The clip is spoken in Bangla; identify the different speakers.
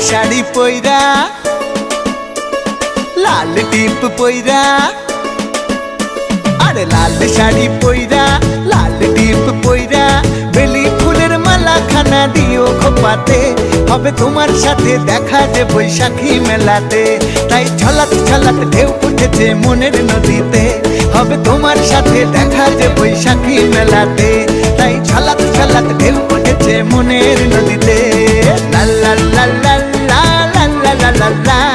Speaker 1: শাড়ি পইরা লাল টিপ পইরা, আরে লাল শাড়ি পইরা লাল টিপ পইরা, বেলি ফুলের মালা খানা দিও খোপাতে, হবে তোমার সাথে দেখা যে বৈশাখী মেলাতে। তাই ছলাত ছলাত ঢেউ উঠেছে মনের নদীতে, হবে তোমার সাথে দেখা যে বৈশাখী মেলাতে। তাই ছলাত ছলাত ঢেউ উঠেছে মনের নদীতে। লা লা লা লা লা লা লা লা লা।